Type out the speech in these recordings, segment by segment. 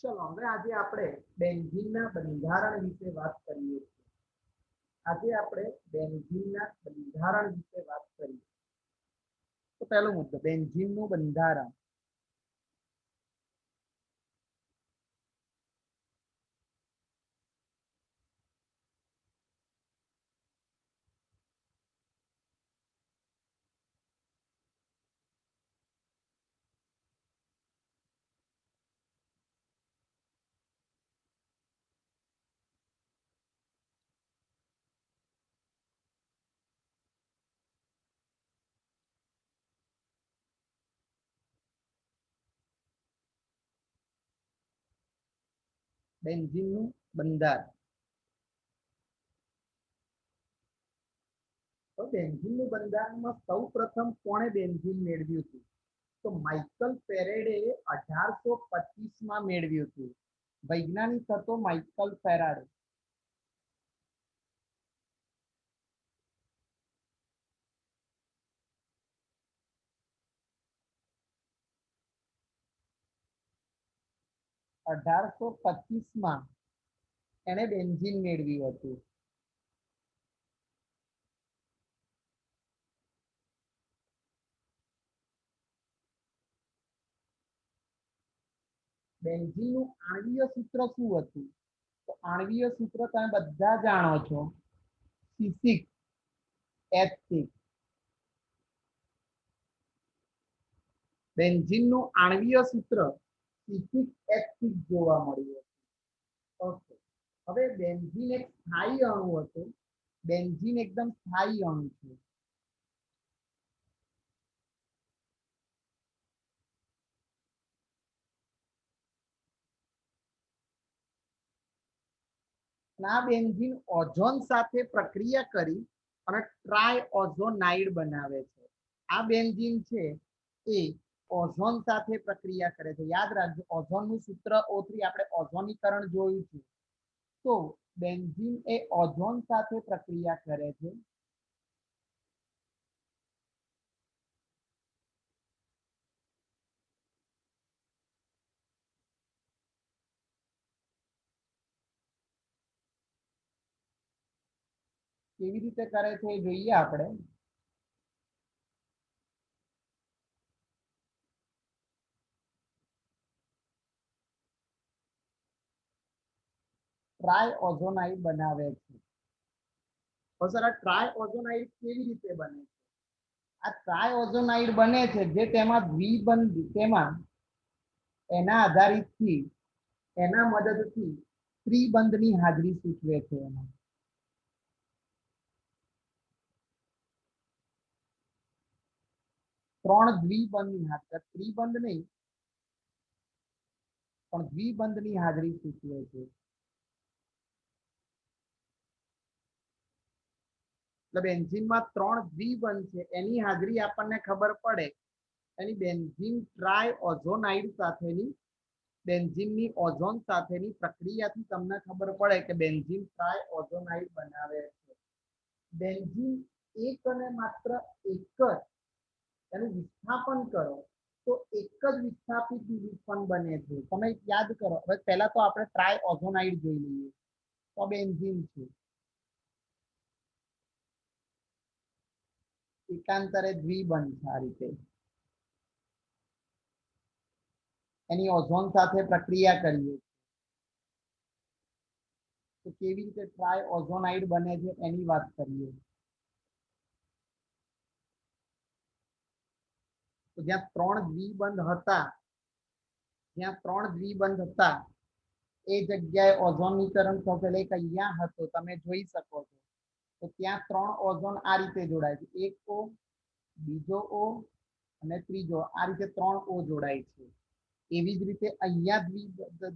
ચલો હવે આજે આપણે બેન્ઝીનના બંધારણ વિશે વાત કરીએ છીએ. આજે આપણે બેન્ઝીનના બંધારણ વિશે વાત કરીએ. તો પહેલો મુદ્દો બેન્ઝીનનું બંધારણ. બેન્ઝીનનું બંધારણ. તો બેન્ઝીનનું બંધારણમાં સૌ પ્રથમ કોણે બેન્ઝીન મેળવ્યું હતું? તો માઇકલ ફેરેડે 1825 મેળવ્યું હતું. વૈજ્ઞાનિક હતો માઇકલ ફેરાડે. એને બેન્ઝીન મેળવ્યું હતું. બેન્ઝીનનું આણ્વીય સૂત્ર શું હતું? તો આણ્વીય સૂત્ર તમે બધા જાણો છો, C6H6. બેન્ઝીનનું આણ્વીય સૂત્ર C6H6 જોવા મળ્યું. ઓકે, હવે બેન્ઝીન એક સ્થાયી અણુ હતું. બેન્ઝીન એકદમ સ્થાયી અણુ છે. આ બેન્ઝીન ઓઝોન સાથે પ્રક્રિયા કરી અને ટ્રાયઓઝોનાઇડ બનાવે છે. આ બેન્ઝીન છે એ ઓઝોન સાથે પ્રક્રિયા કરે છે. યાદ રાખજો, ઓઝોનનું સૂત્ર O3, આપણે ઓઝોનીકરણ જોયું છે. તો બેન્ઝીન એ ઓઝોન સાથે પ્રક્રિયા કરે છે. કેવી રીતે કરે છે એ જોઈએ આપણે. ટ્રાયઓઝોનાઇડ બનાવે છે. તો સર આ ટ્રાયઓઝોનાઇડ કેવી રીતે બને છે? આ ટ્રાયઓઝોનાઇડ બને છે જે તેમાં દ્વિબંધ, તેમાં એના આધારિતથી, એના મદદથી ત્રિબંધની હાજરી સૂચવે છે. એમાં ત્રણ દ્વિબંધની હાજરી, ત્રિબંધ નહીં પણ દ્વિબંધની હાજરી સૂચવે છે. એટલે બેન્ઝીનમાં ત્રણ દ્વિબંધ છે, એની હાજરી આપણને ખબર પડે. એની બેન્ઝીન ટ્રાયઓઝોનાઇડ સાથેની, બેન્ઝીનની ઓઝોન સાથેની પ્રક્રિયાથી તમને ખબર પડે કે બેન્ઝીન ટ્રાયઓઝોનાઇડ બનાવે છે. બેન્ઝીન એક અને માત્ર એક જ એનું વિસ્થાપન કરો તો એક જ વિસ્થાપિત દ્વિબંધ બને છે. તમે યાદ કરો. હવે પહેલા તો આપણે ટ્રાયઓઝોનાઇડ જોઈ લઈએ. તો બેન્ઝીન છે, એકાંતરે દ્વિબંધ છે. આ રીતે એની ઓઝોન સાથે પ્રક્રિયા કરીએ તો કેવી રીતે ટ્રાયઓઝોનાઇડ બને છે એની વાત કરીએ. તો જ્યાં ત્રણ દ્વિબંધ હતા, જ્યાં ત્રણ દ્વિબંધ હતા એ જગ્યાએ ઓઝોનીકરણ થશે. એટલે અહીંયા હતો, તમે જોઈ શકો છો. તો ત્યાં ત્રણ ઓઝોન આ રીતે જોડાય છે. એક O, બીજો O અને ત્રીજો. આ રીતે ત્રણ O જોડાય છે. એવી જ રીતે અહીંયા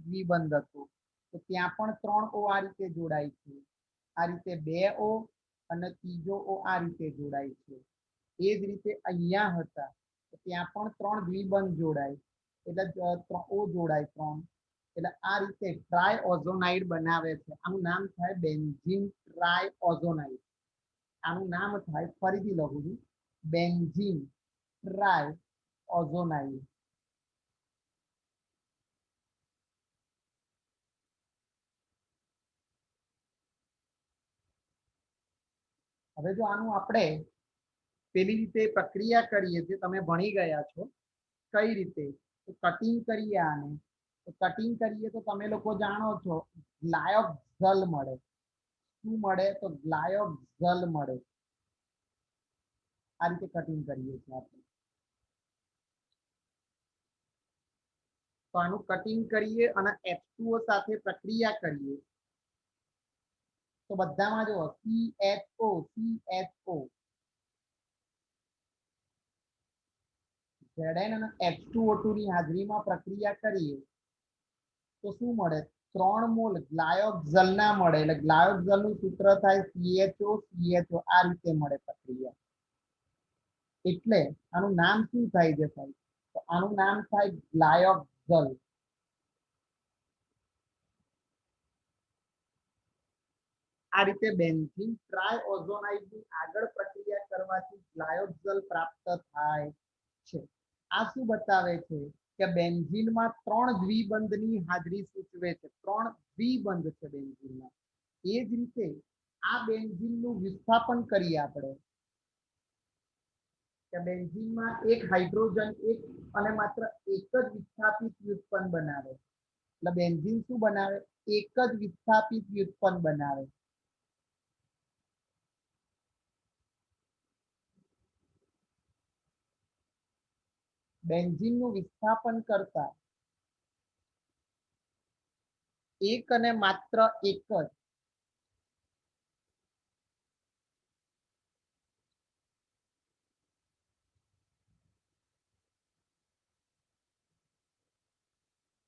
દ્વિબંધ હતું તો ત્યાં પણ ત્રણ O આ રીતે જોડાય છે. આ રીતે બે O અને ત્રીજો O આ રીતે જોડાય છે. એ જ રીતે અહીંયા હતા તો ત્યાં પણ ત્રણ દ્વિબંધ જોડાય, એટલે O જોડાય ત્રણ. એટલે આ રીતે ટ્રાયઓઝોનાઇડ બનાવે છે. આનું નામ થાય બેન્ઝીન ટ્રાયઓઝોનાઇડ. આનું નામ થાય, ફરીથી લખું છું, બેન્ઝીન ટ્રાયઓઝોનાઇડ. હવે જો આનું આપણે પેલી રીતે પ્રક્રિયા કરીએ જે તમે ભણી ગયા છો કઈ રીતે તો કટિંગ કરીએ આને તો કટિંગ કરીએ તો તમે લોકો જાણો છો ગ્લાયોક જલ મળે શું મળે તો ગ્લાયોક જલ મળે આ રીતે કટિંગ કરીએ છીએ આપણે તો આનું કટિંગ કરીએ અને H2O સાથે પ્રક્રિયા કરીએ તો બધામાં જો CHO Zn અને H2O2 ની હાજરીમાં પ્રક્રિયા કરીએ તો શું મળે 3 મોલ ગ્લાયોક્ઝલ ના મળે એટલે ગ્લાયોક્ઝલ નું સૂત્ર થાય CHO આ રીતે મળે પ્રક્રિયા એટલે આનું નામ શું થાય છે સાહેબ તો આનું નામ થાય ગ્લાયોક્ઝલ આ રીતે બેન્ઝીન ટ્રાયઓઝોનાઇડ ની આગળ પ્રક્રિયા કરવાથી ગ્લાયોક્ઝલ પ્રાપ્ત થાય છે આ શું બતાવે છે કે બેન્ઝીનમાં 3 દ્વિબંધની હાજરી સૂચવે છે 3 દ્વિબંધ છે બેન્ઝીનમાં એ જ રીતે આ બેન્ઝીનનું વિસ્થાપન કરીએ આપણે કે બેન્ઝીનમાં એક હાઇડ્રોજન એક અને માત્ર એક જ વિસ્થાપિત વ્યુત્પન્ન બનાવે એટલે બેન્ઝીન શું બનાવે એક જ વિસ્થાપિત વ્યુત્પન્ન બનાવે બેન્ઝીનનું વિસ્થાપન કરતા એક અને માત્ર એક જ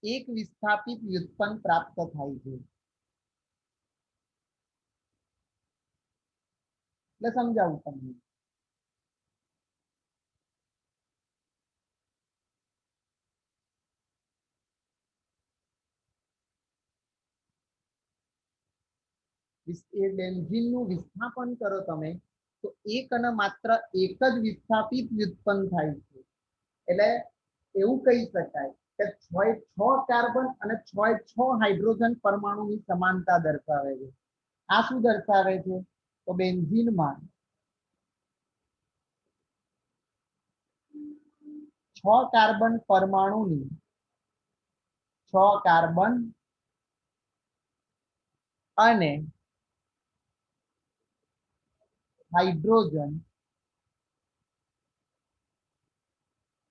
એક વિસ્થાપિત વ્યુત્પન્ન પ્રાપ્ત થાય છે એટલે સમજાવું તમને બેન્ઝીનનું વિસ્થાપન કરો તમે તો એક અને માત્ર એક જ વિસ્થાપિત વ્યુત્પન્ન થાય છે એટલે એવું કહી શકાય કે 6 કાર્બન અને 6 હાઇડ્રોજન પરમાણુની સમાનતા દર્શાવે છે આ શું દર્શાવે છે તો બેન્ઝીનમાં 6 કાર્બન પરમાણુની 6 કાર્બન અને હાઇડ્રોજન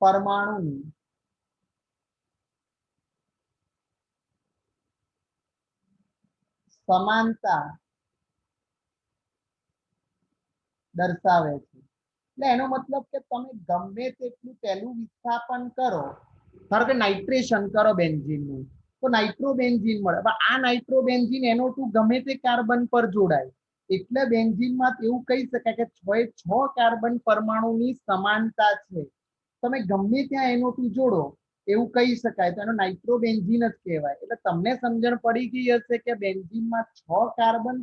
પરમાણુની સમાનતા દર્શાવે છે એટલે એનો મતલબ કે તમે ગમે તેટલું પહેલું વિસ્થાપન કરો ધારો કે નાઇટ્રેશન કરો બેન્ઝીનનું તો નાઇટ્રોબેન્ઝીન મળે આ નાઇટ્રોબેન્ઝીન NO2 ગમે તે કાર્બન પર જોડાય એટલે બેન્ઝીનમાં એવું કહી શકાય કે 6 કાર્બન પરમાણુની સમાનતા છે તમે ગમે ત્યાં NO2 જોડો એવું કહી શકાય તો એનો નાઇટ્રોબેન્ઝીન જ કહેવાય એટલે તમને સમજણ પડી ગઈ હશે કે બેન્ઝીનમાં 6 કાર્બન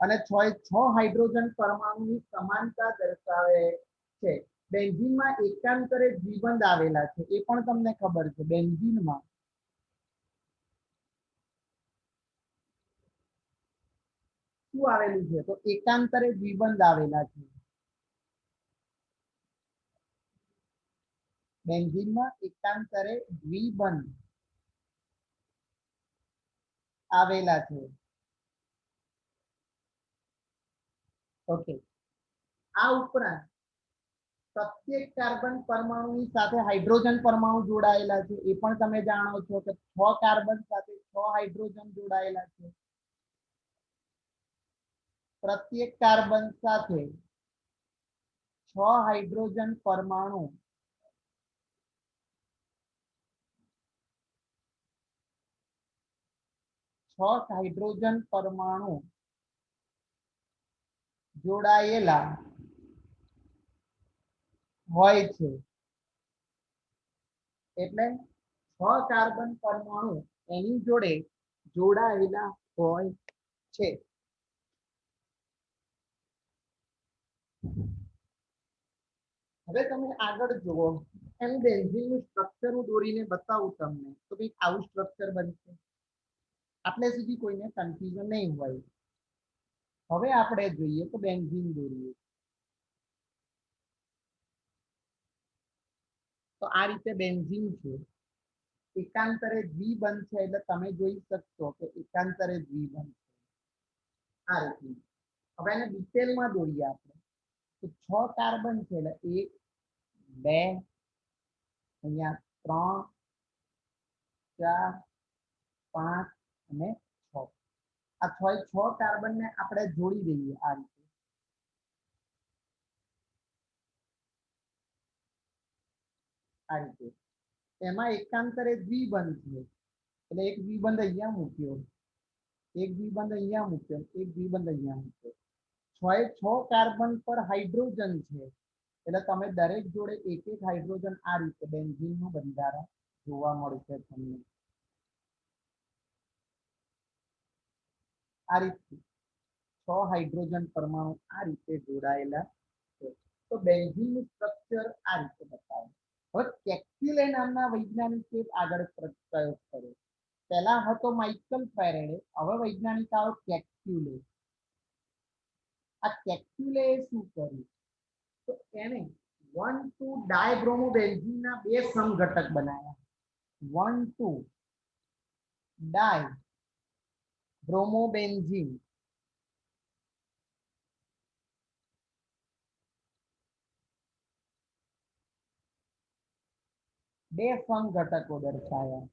અને 6 હાઇડ્રોજન પરમાણુની સમાનતા દર્શાવે છે બેન્ઝીનમાં એકાંતરે દ્વિબંધ આવેલા છે એ પણ તમને ખબર છે બેન્ઝીનમાં શું આવેલું છે તો એકાંતરે દ્વિબંધ આવેલા છે બેન્ઝીનમાં એકાંતરે દ્વિબંધ આવેલા છે ઓકે આ ઉપરાંત પ્રત્યેક કાર્બન પરમાણુની સાથે હાઇડ્રોજન પરમાણુ જોડાયેલા છે એ પણ તમે જાણો છો કે 6 કાર્બન સાથે 6 હાઇડ્રોજન જોડાયેલા છે પ્રત્યેક કાર્બન સાથે 6 હાઇડ્રોજન પરમાણુ જોડાયેલા હોય છે એટલે 6 કાર્બન પરમાણુ એની જોડે જોડાયેલા હોય છે હવે તમે આગળ જુઓ એનું બેન્ઝીનનું સ્ટ્રક્ચર હું દોરીને બતાવું તમને તો કંઈક આવું સ્ટ્રક્ચર બનશે આટલે સુધી કોઈને કન્ફ્યુઝન નહીં હોય હવે આપણે જોઈએ તો બેન્ઝીન દોરીએ તો આ રીતે બેન્ઝીન છે, એકાંતરે દ્વિબંધ છે એટલે તમે જોઈ શકશો કે એકાંતરે દ્વિબંધ છે આ રીતે. હવે એને ડિટેલમાં દોરીએ આપણે તો 6 કાર્બન છે એટલે 1 2 અહીંયા 3 4 5 અને 6. આ 6 કાર્બન ને આપણે જોડી દઈએ આ રીતે. આ રીતે એમાં એકાંતરે દ્વિબંધ છે એટલે એક દ્વિબંધ અહીંયા મૂક્યો, એક દ્વિબંધ અહીંયા મૂક્યો, એક દ્વિબંધ અહીંયા મૂક્યો. 6 કાર્બન પર હાઇડ્રોજન છે એટલે તમે દરેક જોડે એક એક હાઇડ્રોજન આ રીતે બેન્ઝીનનું બંધારણ જોવા મળશે તમને આ રીતે 6 હાઇડ્રોજન પરમાણુ આ રીતે જોડાયેલા છે. તો બેન્ઝીનનું સ્ટ્રક્ચર આ રીતે બતાવે. હવે કેક્યુલે નામના વૈજ્ઞાનિકે આગળ પ્રયોગ કર્યો. પહેલા હતો માઇકલ ફેરેડે, હવે વૈજ્ઞાનિક આવ્યો કેક્યુલે. આ કેક્યુલે શું કર્યું તો એને 1,2 ડાયબ્રોમોબેન્ઝીનના બે સમઘટક બનાવ્યા. 1,2 ડાયબ્રોમોબેન્ઝીન બે સમઘટકો દર્શાવ્યા.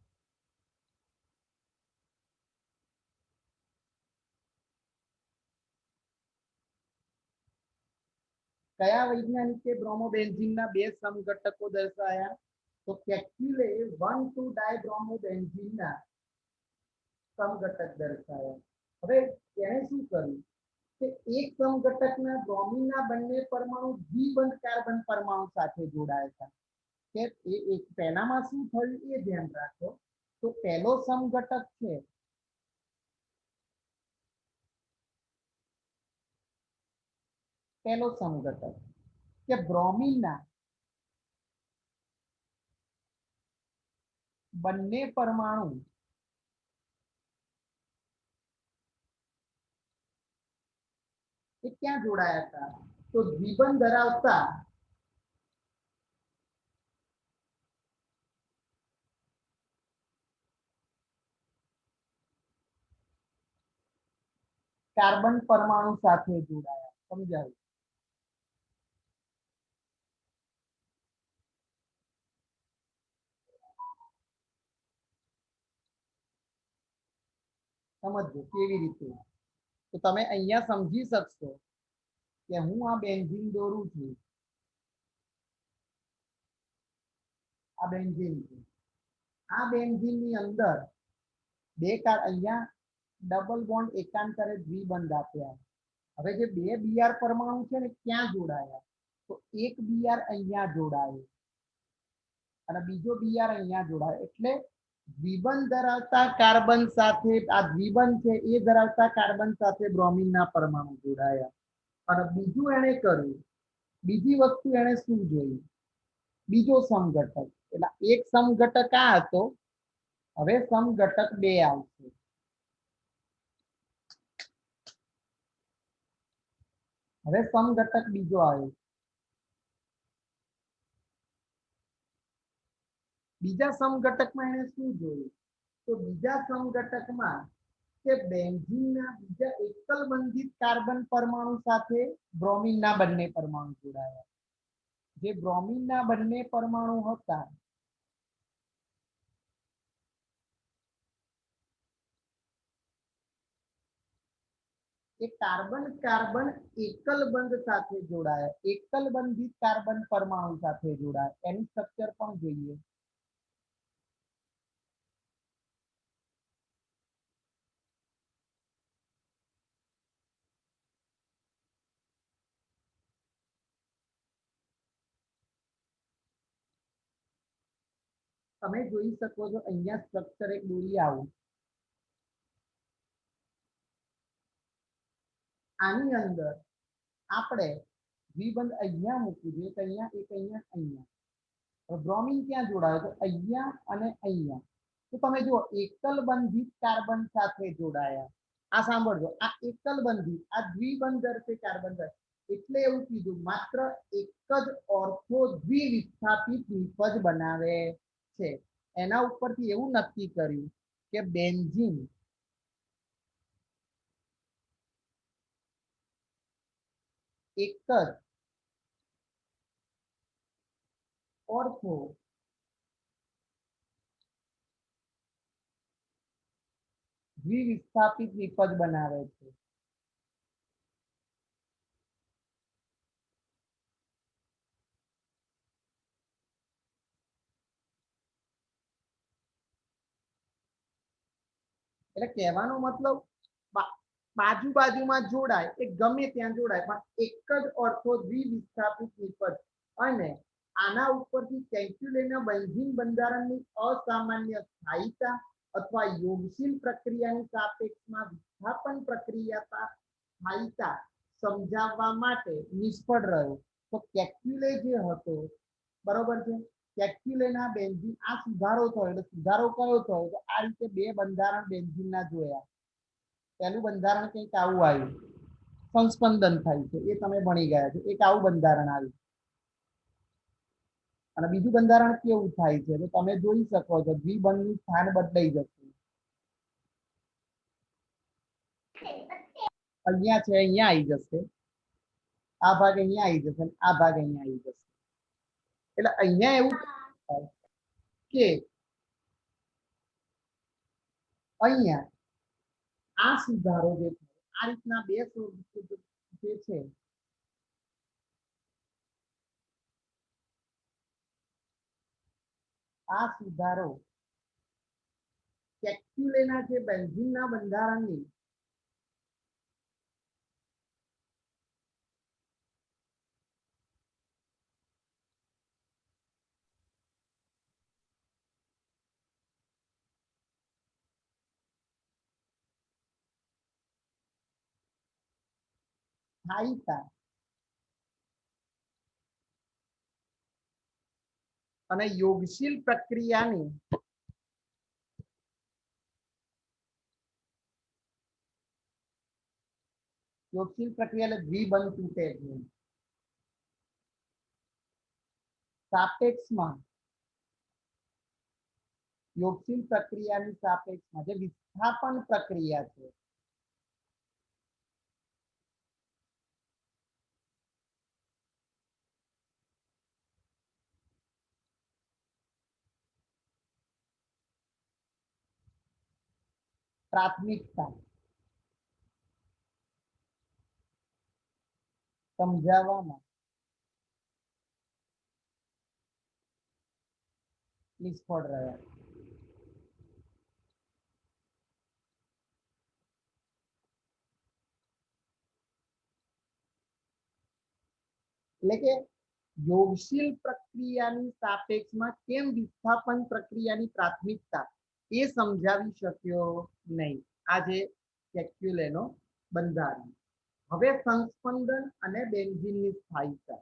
કયા વૈજ્ઞાનિકે બ્રોમોબેન્ઝીનના બે સમઘટકો દર્શાવ્યા તો કેક્યુલે 1,2 ડાયબ્રોમોબેન્ઝીનના સમઘટક દર્શાવ્યા. હવે એને શું કર્યું કે એક સમઘટકના બ્રોમિનના બંને પરમાણુ દ્વિબંધ કાર્બન પરમાણુ સાથે જોડાયા હતા. કે એક પહેલામાં શું થયું એ ધ્યાન રાખો. તો પહેલો સમઘટક છે પહેલો સમઘટક કે બ્રોમિનના બંને પરમાણુ એ ક્યાં જોડાયા હતા તો દ્વિબંધ ધરાવતા કાર્બન પરમાણુ સાથે જોડાયા. સમજાયું? સમજો કેવી રીતે તો તમે અહીંયા સમજી શકશો કે હું આ બેન્ઝીન દોરું છું. આ બેન્ઝીન છે. આ બેન્ઝીનની અંદર બે કાર અહીંયા ડબલ બોન્ડ એકાંતરે દ્વિબંધ આપ્યા. હવે જે બે બીઆર પરમાણુ છે ને ક્યાં જોડાયા તો એક બીઆર અહીંયા જોડાયો અને બીજો બીઆર અહીંયા જોડાયો એટલે દ્વિબંધ ધરાવતા કાર્બન સાથે આ દ્વિબંધ છે એ ધરાવતા કાર્બન સાથે બ્રોમિનના પરમાણુ જોડાયા. અને બીજું એને કર્યું, બીજી વસ્તુ એને શું જોયું બીજો સમઘટક એટલે એક સમઘટક આ હતો, હવે સમઘટક બે આવશે. હવે સમઘટક બીજો આવ્યો. બીજા સમઘટકમાં એને શું જોયું તો બીજા સમઘટકમાં કે બેન્ઝીનના બીજા એકલ બંધિત કાર્બન પરમાણુ સાથે બ્રોમિનના બંને પરમાણુ જોડાયા. જે બ્રોમિનના બંને પરમાણુ હતા એ કાર્બન કાર્બન એકલ બંધ સાથે જોડાયા, એકલ બંધિત કાર્બન પરમાણુ સાથે જોડાયા. એનું સ્ટ્રક્ચર પણ જોઈએ. તમે જોઈ શકો છો અહીંયા સ્ટ્રક્ચર એક દોરી આવું. આની અંદર આપણે દ્વિબંધ અહીંયા મૂકવું જોઈએ તો અહીંયા એક અહીંયા અહીંયા બ્રોમિન ક્યાં જોડાયો તો અહીંયા અને અહીંયા. તો તમે જુઓ એકલ બંધિત કાર્બન સાથે જોડાયા આ સાંભળજો, આ એકલ બંધી, આ દ્વિબંધર છે કાર્બન એટલે એવું કીધું માત્ર એક જ ઓર્થો દ્વિવિસ્થાપિત નિપજ બનાવે છે. એના ઉપરથી એવું નક્કી કર્યું કે બેન્ઝીન એક જ ઓર્થો દ્વિવિસ્થાપિત નિપજ બનાવે છે. એટલે કહેવાનો મતલબ બાજુ બાજુમાં જોડાય એ ગમે ત્યાં જોડાય પણ એક જ ઓર્થો દ્વિવિસ્થાપિત નિપજ અને આના ઉપરથી કેલ્ક્યુલેના બેન્ઝીન બંધારણની અસામાન્ય સ્થાયીતા અથવા યોગશીલ પ્રક્રિયાની સાપેક્ષમાં વિસ્થાપન પ્રક્રિયા સ્થાયીતા સમજાવવા માટે નિષ્ફળ રહ્યો. તો કેલ્ક્યુલે જે હતો બરોબર છે, કેલ્ક્યુલેના બેન્ઝીન આ સુધારો થયો. એટલે સુધારો કયો થયો? તો આ રીતે બે બંધારણ બેન્ઝીનના જોયા. પહેલું બંધારણ કંઈક આવું આવ્યું, સંસ્પંદન થાય છે, એ તમે ભણી ગયા છો. એક આવું બંધારણ આવ્યું અને બીજું બંધારણ કેવું થાય છે તો તમે જોઈ શકો છો, દ્વિબંધનું સ્થાન બદલાઈ જશે. અહીંયા છે, અહીંયા આવી જશે, આ ભાગ અહીંયા આવી જશે, આ ભાગ અહીંયા આવી જશે. એટલે અહીંયા એવું થાય કે અહીંયા આ સુધારો જે છે, આ રીતના બે જે છે આ સુધારો કેલ્ક્યુલેના જે બેન્ઝીનના બંધારણની સ્થાયીતા અને યોગશીલ પ્રક્રિયાની યોગશીલ પ્રક્રિયા એટલે દ્વિબંધ તૂટે છે સાપેક્ષમાં, યોગશીલ પ્રક્રિયાની સાપેક્ષમાં જે વિસ્થાપન પ્રક્રિયા છે પ્રાથમિકતા સમજાવવામાં નિષ્ફળ રહ્યા. એટલે કે યોગશીલ પ્રક્રિયાની સાપેક્ષમાં કેમ વિસ્થાપન પ્રક્રિયાની પ્રાથમિકતા એ સમજાવી શક્યો નહીં આ જે કેલ્ક્યુલેનો બંધારણ. હવે સંસ્પંદન અને બેન્ઝીનની સ્થાયીતા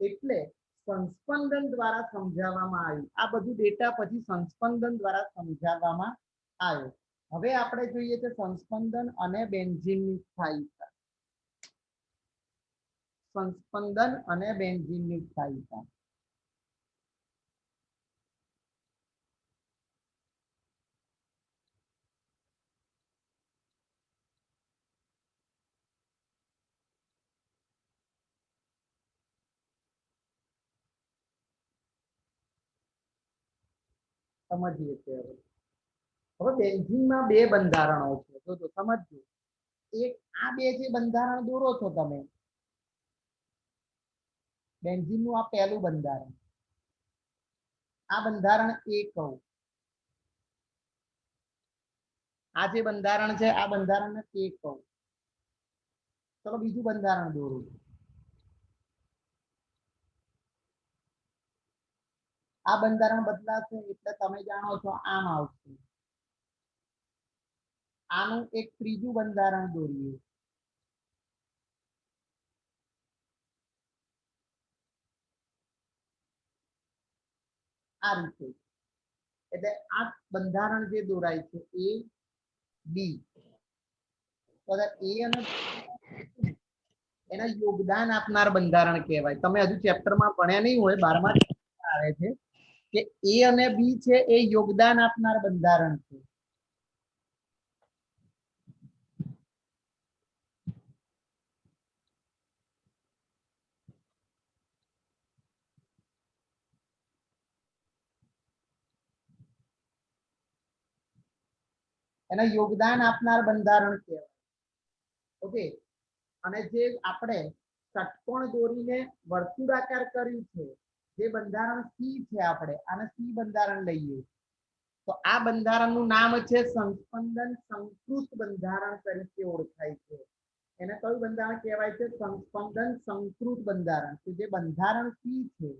એટલે સંસ્પંદન દ્વારા સમજાવવામાં આવ્યું. આ બધું ડેટા પછી સંસ્પંદન દ્વારા સમજાવવામાં આવ્યો. હવે આપણે જોઈએ છે સંસ્પંદન અને બેન્ઝીનની સ્થાયીતા. સંસ્પંદન અને બેન્ઝીનની સ્થાયીતા. સમજીએ છીએ હવે બેન્ઝીનમાં બે બંધારણો છે. જો સમજજો, એક આ બે જે બંધારણ દોરો છો તમે, બેન્ઝીનનું આ પહેલું બંધારણ, આ બંધારણ એ કહું, આ જે બંધારણ છે આ બંધારણને એ કહું. ચલો બીજું બંધારણ દોરું. આ બંધારણ બદલાશે એટલે તમે જાણો છો આમ આવશે. આનું એક ત્રીજું બંધારણ દોરીએ. આ રીતે એટલે આ બંધારણ જે દોરાય છે એ બી તો એ અને એના યોગદાન આપનાર બંધારણ કહેવાય. તમે હજુ ચેપ્ટરમાં ભણ્યા નહીં હોય, 12મા આવે છે કે એ અને બી છે એ યોગદાન આપનાર બંધારણ છે. એને યોગદાન આપનાર બંધારણ કહેવાય. ઓકે, અને જે આપણે ષટકોણ દોરીને વર્તુળાકાર કર્યું છે, જે બંધારણ સી છે, આપણે આને સી બંધારણ લઈએ તો આ બંધારણનું નામ છે સંસ્પંદન સંકૃત બંધારણ તરીકે ઓળખાય છે. એને કયું બંધારણ કહેવાય છે? સંસ્પંદન સંકૃત બંધારણ. કે જે બંધારણ સી છે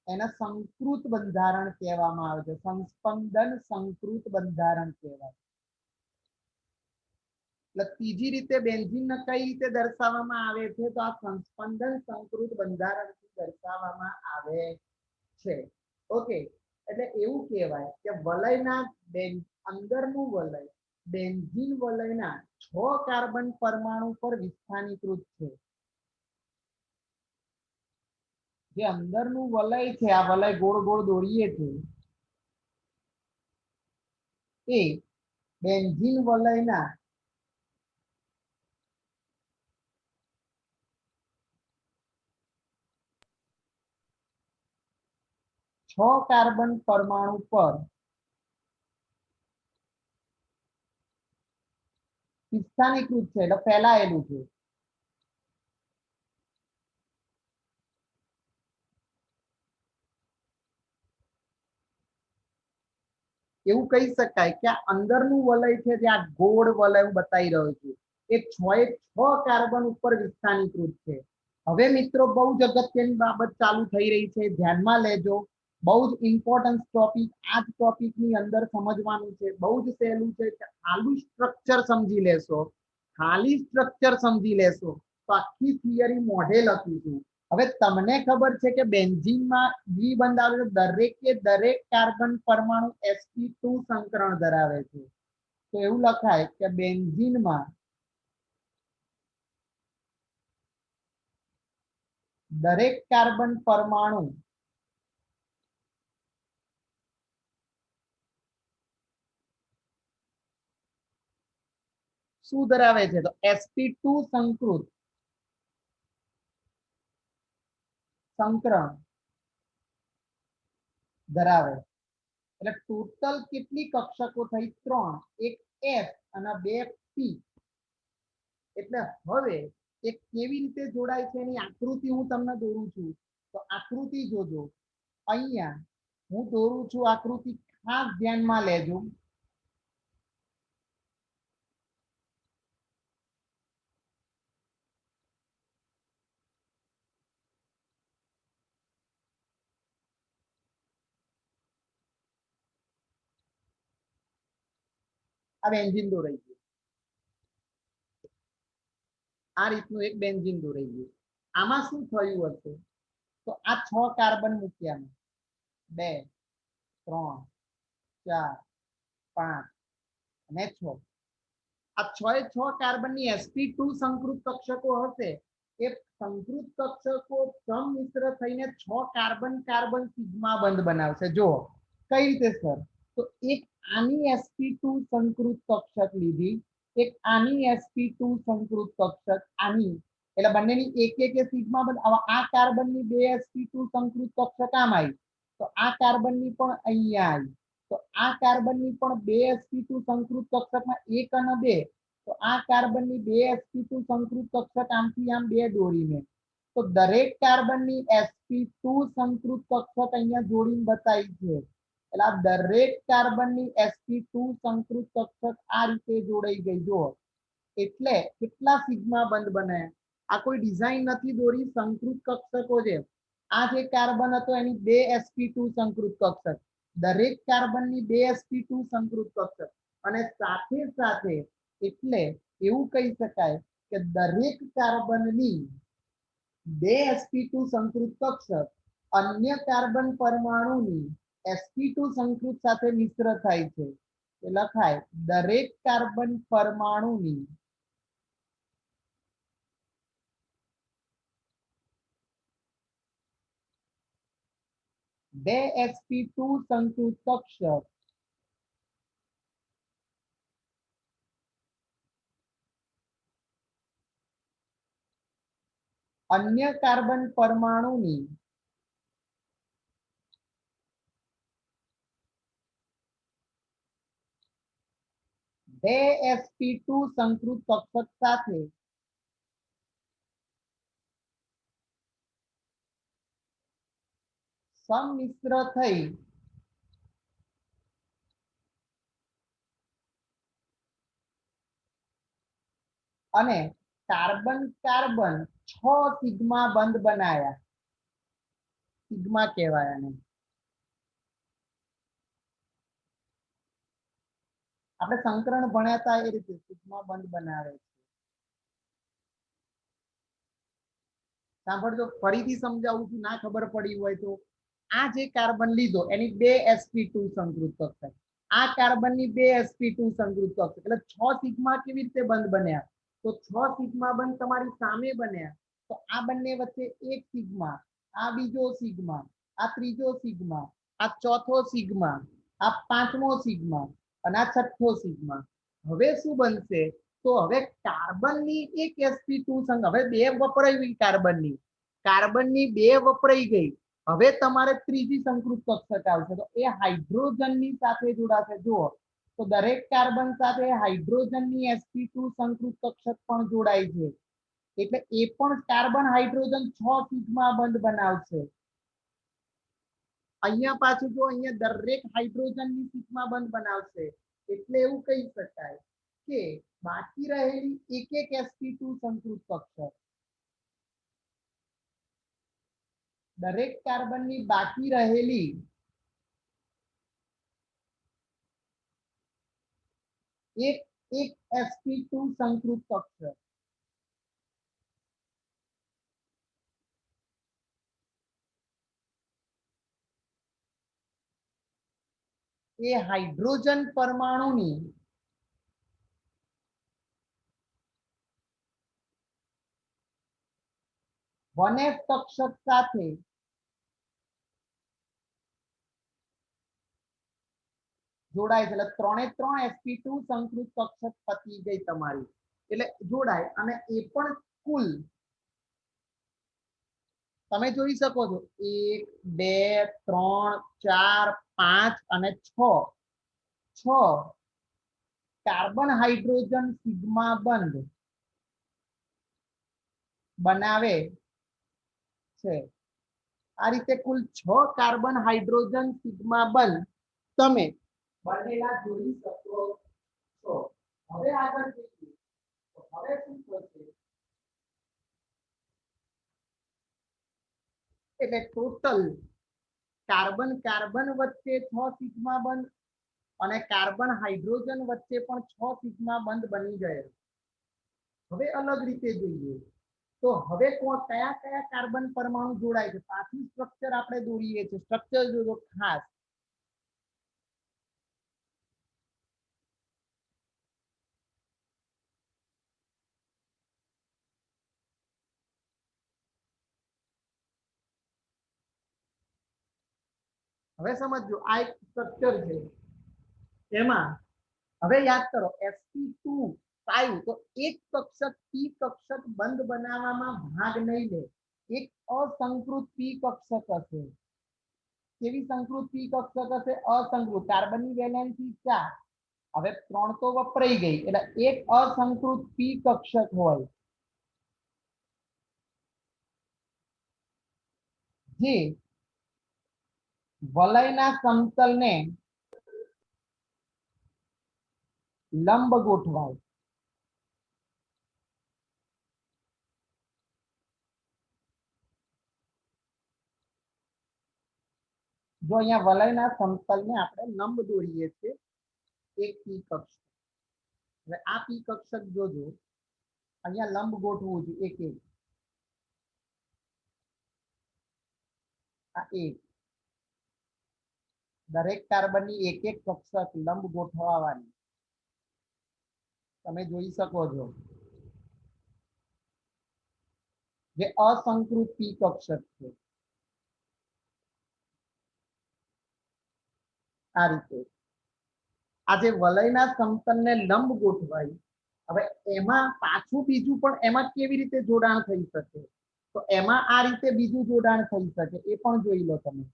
એને સંકૃત બંધારણ કહેવામાં આવે છે. સંસ્પંદન સંકૃત બંધારણ કહેવાય. એટલે ત્રીજી રીતે બેન્ઝીનને કઈ રીતે દર્શાવવામાં આવે છે? તો આ સંસ્પંદન સંકૃત બંધારણથી દર્શાવવામાં આવે છે. ઓકે, એટલે એવું કહેવાય કે વલયના અંદરનું વલય બેન્ઝીન વલયના 6 કાર્બન પરમાણુ પર વિસ્થાનીકૃત છે. જે અંદરનું વલય છે, આ વલય ગોળ ગોળ દોરીએ છે, એ બેન્ઝીન વલયના 6 કાર્બન પરમાણુ પર વિસ્થાનીકૃત છે, એટલે ફેલાયેલું છે. એવું કહી શકાય કે આ અંદરનું વલય છે, જે આ ગોળ વલય હું બતાવી રહ્યો છું, એ 6 કાર્બન ઉપર વિસ્થાનીકૃત છે. હવે મિત્રો બહુ જ અગત્યની બાબત ચાલુ થઈ રહી છે, ધ્યાનમાં લેજો. બહુ જ ઇમ્પોર્ટન્ટ ટોપિક, આ જ ટોપિકની અંદર સમજવાનું છે. બહુ જ સહેલું છે કે ખાલી સ્ટ્રક્ચર સમજી લેશો, ખાલી સ્ટ્રક્ચર સમજી લેશો તો આખી થિયરી મોઢે લખીશું. હવે તમને ખબર છે કે બેન્ઝીનમાં દ્વિબંધ આવે છે, દરેકે દરેક કાર્બન પરમાણુ sp2 સંકરણ ધરાવે છે. તો એવું લખાય કે બેન્ઝીનમાં દરેક કાર્બન પરમાણુ શું ધરાવે છે? તો sp2 સંકૃત સંકરણ ધરાવે. એટલે ટોટલ કેટલી કક્ષકો થઈ? 3. એક F અને 2 P. એટલે હવે એક કેવી રીતે જોડાય છે એની આકૃતિ હું તમને દોરું છું. તો આકૃતિ જોજો, અહીંયા હું દોરું છું આકૃતિ, ખાસ ધ્યાનમાં લેજો. આ બેન્ઝીન દોરાઈ ગયું, આ રીતનું એક બેન્ઝીન દોરાઈ ગયું. આમાં શું થયું હશે? તો આ 6 કાર્બન મૂક્યા, 2 3 4 5 અને 6. આ 6 કાર્બનની sp2 સંકૃત કક્ષકો હશે. એ સંકૃત કક્ષકો સંમિશ્ર થઈને 6 કાર્બન કાર્બન સિગ્મા બંધ બનાવશે. જો કઈ રીતે સર? તો એક આની sp2 સંકૃત કક્ષક લીધી, એક આની sp2 સંકૃત કક્ષક, આની, એટલે બંનેની એક એક સિગ્મા બંધ. આ કાર્બનની 2 sp2 સંકૃત કક્ષક આમ આવી, તો આ કાર્બનની પણ અહીંયા આવી, તો આ કાર્બનની પણ 2 sp2 સંકૃત કક્ષકમાં 1 અને 2, તો આ કાર્બનની 2 sp2 સંકૃત કક્ષક આમથી આમ 2 દોરીને, તો દરેક કાર્બનની sp2 સંકૃત કક્ષક અહીંયા જોડીને બતાવી છે. એટલે આ દરેક કાર્બનની sp2 સંકૃત કક્ષક આ રીતે જોડાઈ ગઈ. જો એટલે કેટલા સિગ્મા બંધ બને? આ કોઈ ડિઝાઇન નથી દોરી, સંકૃત કક્ષકો છે. આ જે કાર્બન હતો એની 2 sp2 સંકૃત કક્ષક, દરેક કાર્બનની 2 sp2 સંકૃત કક્ષક, અને સાથે સાથે એટલે એવું કહી શકાય કે દરેક કાર્બનની 2 sp2 સંકૃત કક્ષક અન્ય કાર્બન પરમાણુની sp2 સંકૃત સાથે મિશ્ર થાય છે એ લખાય દરેક કાર્બન પરમાણુની બે sp2 સંકૃત કક્ષક अन्य कार्बन परमाणुनी બે sp2 સંકૃત કક્ષક સાથે સંમિશ્ર થઈ અને કાર્બન કાર્બન 6 સિગ્મા બંધ બનાયા સિગ્મા કહેવાય આને આપણે સંકરણ ભણ્યા હતા એ રીતે સિગ્મા બંધ બનાવે છે સાંભળજો ફરીથી સમજાવું છું ના ખબર પડી હોય તો આ જે કાર્બન લીધો એની બે sp2 સંકૃત કક્ષક આ કાર્બનની બે sp2 સંકૃત કક્ષક એટલે 6 સિગ્મા કેવી રીતે બંધ બન્યા તો 6 સિગ્મા બંધ તમારી સામે બન્યા તો આ બંને વચ્ચે એક સિગ્મા આ બીજો સિગ્મા આ ત્રીજો સિગ્મા આ ચોથો સિગ્મા આ પાંચમો સિગ્મા અને આ છઠ્ઠો સિગ્મા હવે શું બનશે તો હવે કાર્બનની એક sp2 સંગ હવે બે વપરાઈ ગઈ કાર્બનની બે વપરાઈ ગઈ હવે તમારે ત્રીજી સંકૃત કક્ષક આવશે તો એ હાઇડ્રોજનની સાથે જોડાશે જુઓ તો દરેક કાર્બન સાથે હાઇડ્રોજનની sp2 સંકૃત કક્ષક પણ જોડાય છે એટલે એ પણ કાર્બન હાઇડ્રોજન 6 સિગ્મા બંધ બનાવશે અહીંયા પાછું જો અહીંયા દરેક હાઇડ્રોજનની સિગ્મા બંધ બનાવશે એટલે એવું કહી શકાય કે બાકી રહેલી એક એક sp2 સંકૃત કક્ષક દરેક કાર્બનની બાકી રહેલી એક એક sp2 સંકૃત કક્ષક એ હાઇડ્રોજન પરમાણુની વનેફ કક્ષક સાથે જોડાય છે એટલે ત્રણે ત્રણ sp2 સંકૃત કક્ષક પતી ગઈ તમારી એટલે જોડાય અને એ પણ કુલ તમે જોઈ શકો છો 1 2 3 4 5 અને 6 કાર્બન હાઇડ્રોજન સિગ્મા બંધ બનાવે છે આ રીતે કુલ 6 કાર્બન હાઇડ્રોજન સિગ્મા બંધ તમે બનેલા જોઈ શકો છો હવે આગળ જોઈએ તો હવે શું થશે એટલે ટોટલ કાર્બન કાર્બન વચ્ચે 6 સિગ્મા બંધ અને કાર્બન હાઇડ્રોજન વચ્ચે પણ 6 સિગ્મા બંધ બની ગયે હવે અલગ રીતે જોઈએ તો હવે કયા કયા કાર્બન પરમાણુ જોડાય છે પાછું સ્ટ્રક્ચર આપણે દોરીએ છીએ સ્ટ્રક્ચર જોજો ખાસ હવે સમજો આ એક સ્ટ્રક્ચર છે એમાં હવે યાદ કરો sp2 5 તો એક કક્ષક p કક્ષક બંધ બનાવવામાં ભાગ નહીં લે એક અસંકૃત p કક્ષક હશે કેવી સંકૃત p કક્ષક હશે અસંકૃત કાર્બનની વેલેન્સી 4 હવે 3 તો વપરાઈ ગઈ એટલે એક અસંકૃત p કક્ષક હોય જે વલયના સમતલને લંબ ગોઠવાય જો અહીંયા વલયના સમતલને આપણે લંબ દોરીએ છીએ એક p કક્ષક હવે આ p કક્ષક જોજો અહીંયા લંબ ગોઠવું છે એક એક આ એક દરેક કાર્બનની એક એક કક્ષક લંબ ગોઠવવાની. તમે જોઈ શકો છો જે અસંકૃત પી કક્ષક છે. આ રીતે આ જે વલયના સમતલને લંબ ગોઠવાય, હવે એમાં પાછું બીજું પણ એમાં કેવી રીતે જોડાણ થઈ શકે, તો એમાં આ રીતે બીજું જોડાણ થઈ શકે એ પણ જોઈ લો તમે.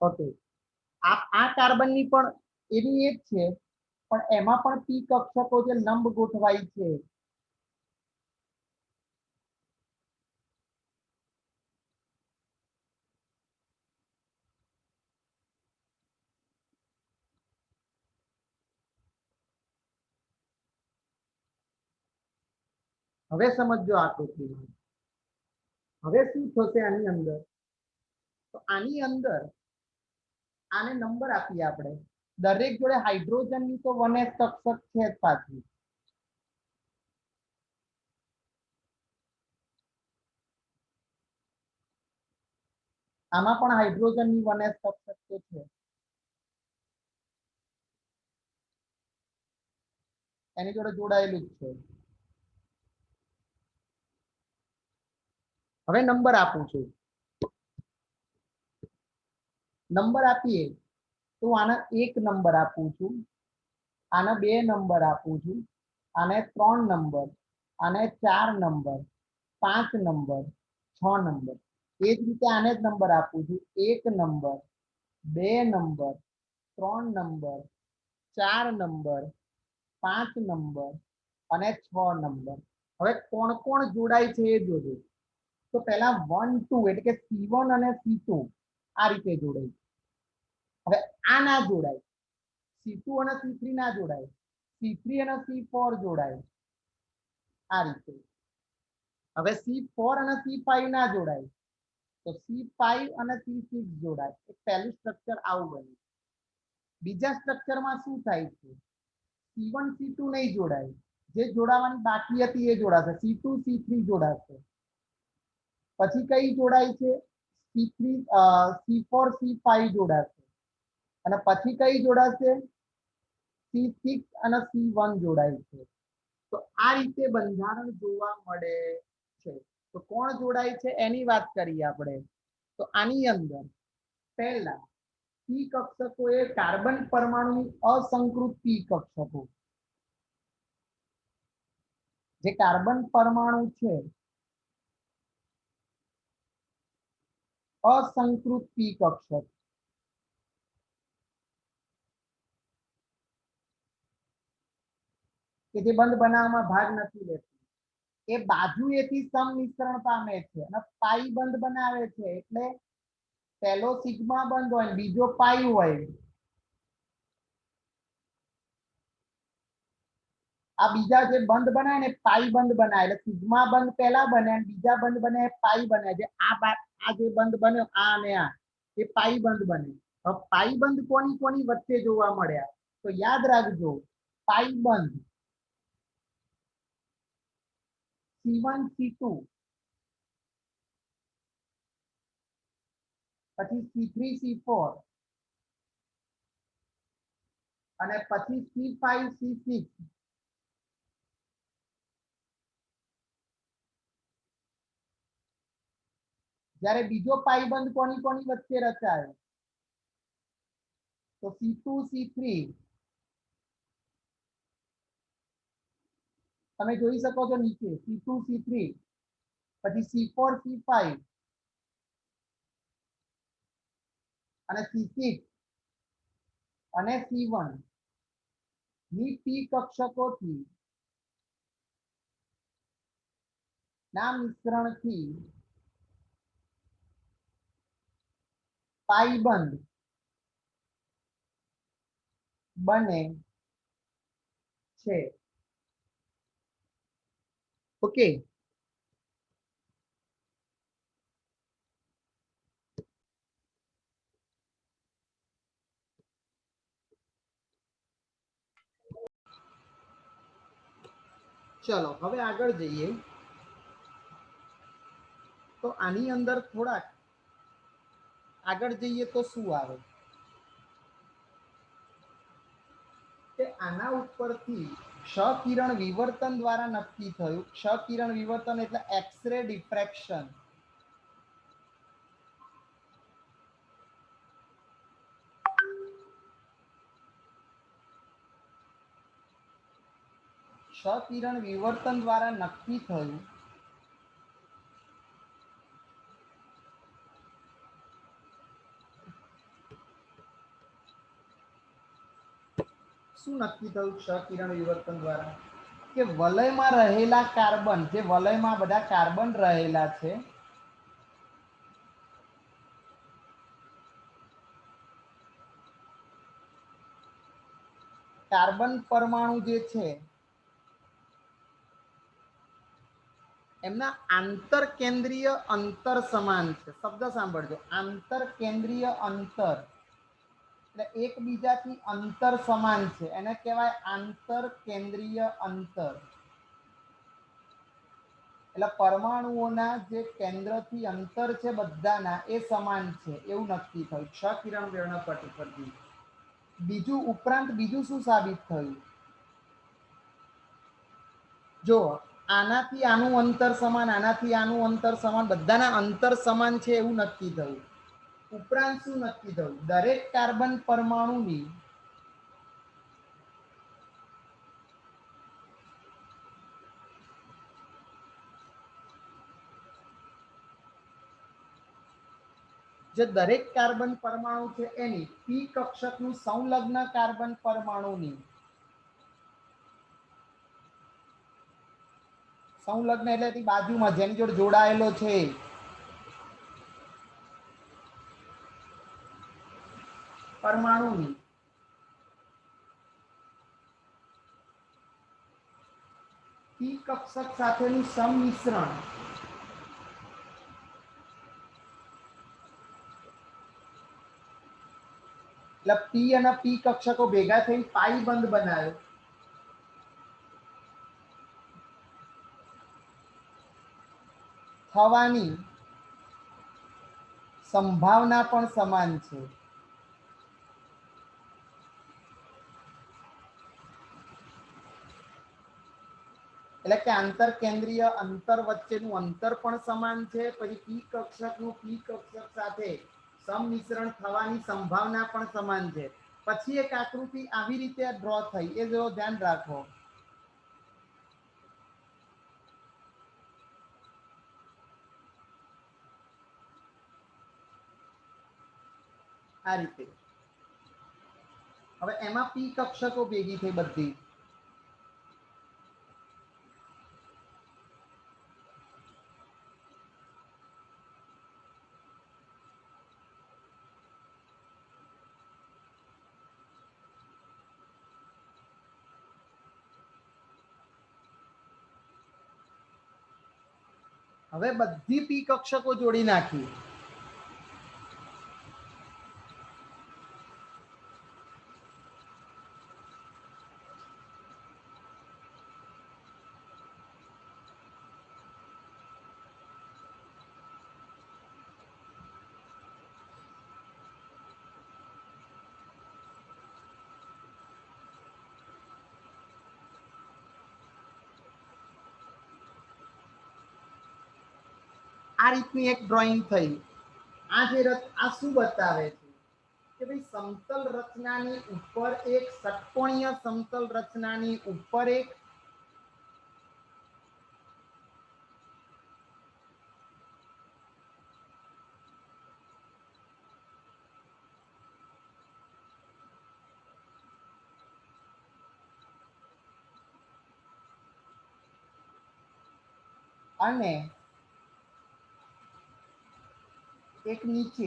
ઓકે, આ કાર્બનની પણ એની એક છે, પણ એમાં પણ પી કક્ષકો જે લંબ ગોઠવાય છે. હવે સમજો આકૃતિમાં. હવે શું થશે આની અંદર, તો આની અંદર આને નંબર આપીએ આપણે. દરેક જોડે હાઇડ્રોજનની તો 1s કક્ષક છે જ પાછી. આમાં પણ હાઇડ્રોજનની 1s કક્ષક તો છે, એની જોડે જોડાયેલું જ છે. હવે નંબર આપું છું. નંબર આપીએ તો આને 1 નંબર આપું છું, આને 2 નંબર આપું છું, આને 3 નંબર, આને 4 નંબર, 5 નંબર, 6 નંબર. એ જ રીતે આને જ નંબર આપું છું, 1 number, 2 number, 3 number, 4 number, 5 number અને 6 નંબર. હવે કોણ કોણ જોડાય છે એ જોજો. તો પહેલા 1 2 એટલે કે C1 અને C2 આ રીતે જોડાય. હવે આ ના જોડાય, C2 અને C3 ના જોડાય, C3 અને C4 જોડાય આ રીતે. હવે C4 અને C5 ના જોડાય, તો C5 અને C6 જોડાય. એક પહેલું સ્ટ્રક્ચર આવું બને. બીજા સ્ટ્રક્ચરમાં શું થાય છે, C1 C2 નહીં જોડાય, જે જોડાવાની બાકી હતી એ જોડાશે, C2 C3 જોડાશે. પછી કઈ જોડાય છે, C3 C4 C5 જોડાશે. અને પછી કઈ જોડાશે, C6 અને C1 જોડાય છે. તો આ રીતે બંધારણ જોવા મળે છે. તો કોણ જોડાય છે એની વાત કરીએ આપણે. તો આની અંદર પહેલા પી કક્ષકો એ કાર્બન પરમાણુની અસંકૃત પી કક્ષકો. જે કાર્બન પરમાણુ છે અસંકૃત પી કક્ષક, કે જે બંધ બનાવવામાં ભાગ નથી લેતી, એ બાજુએથી સમમિશ્રણ પામે છે અને પાઈ બંધ બનાવે છે. એટલે પહેલો સિગ્મા બંધ હોય, બીજો પાઈ હોય. આ બીજા જે બંધ બનાવે ને પાઈ બંધ બનાવે, એટલે સિગ્મા બંધ પહેલા બને, બીજા બંધ બને પાઈ બને. જે આ જે બંધ બન્યો આ અને આ, એ પાઈ બંધ બને. હવે પાઈ બંધ કોની કોની વચ્ચે જોવા મળ્યા, તો યાદ રાખજો, પાઈ બંધ C1 C2, પછી C3 C4 અને પછી C5 C6. જ્યારે બીજો પાઈબંધ કોની કોની વચ્ચે રચાય, તો C2 C3. તમે જોઈ શકો છો નીચે C2 C3, પછી C4 C5 અને C6 અને C1 ની પી કક્ષકોથી ના મિશ્રણથી પાઈબંધ બને છે. ઓકે, ચલો હવે આગળ જઈએ તો આની અંદર થોડાક આગળ જઈએ તો શું આવે કે આના ઉપરથી ક્ષ-કિરણ વિવર્તન દ્વારા નક્કી થયું. ક્ષ-કિરણ વિવર્તન એટલે એક્સ-રે ડિફ્રેક્શન. ક્ષ-કિરણ વિવર્તન દ્વારા નક્કી થયું શું નક્કી થયું ક્ષ-કિરણ વિવર્તન દ્વારા કે વલયમાં રહેલા કાર્બન, જે વલયમાં બધા કાર્બન રહેલા છે, કાર્બન પરમાણુ જે છે એમના આંતર કેન્દ્રીય અંતર સમાન છે. શબ્દ સાંભળજો, આંતર કેન્દ્રીય અંતર એટલે એકબીજાથી અંતર સમાન છે, એને કહેવાય આંતર કેન્દ્રીય અંતર. એટલે પરમાણુઓના જે કેન્દ્રથી અંતર છે બધાના એ સમાન છે એવું નક્કી થયું ક્ષ-કિરણ વર્ણપટ પરથી. બીજું ઉપરાંત બીજું શું સાબિત થયું? જો આનાથી આનું અંતર સમાન, આનાથી આનું અંતર સમાન, બધાના અંતર સમાન છે એવું નક્કી થયું. ઉપરાંત શું નક્કી થયું? દરેક કાર્બન પરમાણુની જે દરેક કાર્બન પરમાણુ છે એની પી કક્ષકનું સંલગ્ન કાર્બન પરમાણુની સંલગ્ન એટલે બાજુમાં જેની જોડે જોડાયેલો છે પરમાણુની પી કક્ષક સાથેનું સંમિશ્રણ એટલે પી અને પી કક્ષકો ભેગા થઈ પાઈ બંધ બનાવ્યો. થવાની સંભાવના પણ સમાન છે. એટલે કે આંતર કેન્દ્રીય અંતર વચ્ચેનું અંતર પણ સમાન છે. પછી પી કક્ષકનું પી કક્ષક સાથે સંમિશ્રણ થવાની સંભાવના પણ સમાન છે. પછી એક આકૃતિ આવી રીતે ડ્રો થઈ, એ જો ધ્યાન રાખો. આ રીતે હવે એમાં પી કક્ષકો ભેગી થઈ બધી. હવે બધી પી કક્ષકો જોડી નાખી. આ રીતની એક ડ્રોઈંગ થઈ. આ જે આ શું બતાવે છે કે ભાઈ સમતલ રચનાની ઉપર એક ષટ્કોણીય સમતલ રચનાની ઉપર એક અને એક નીચે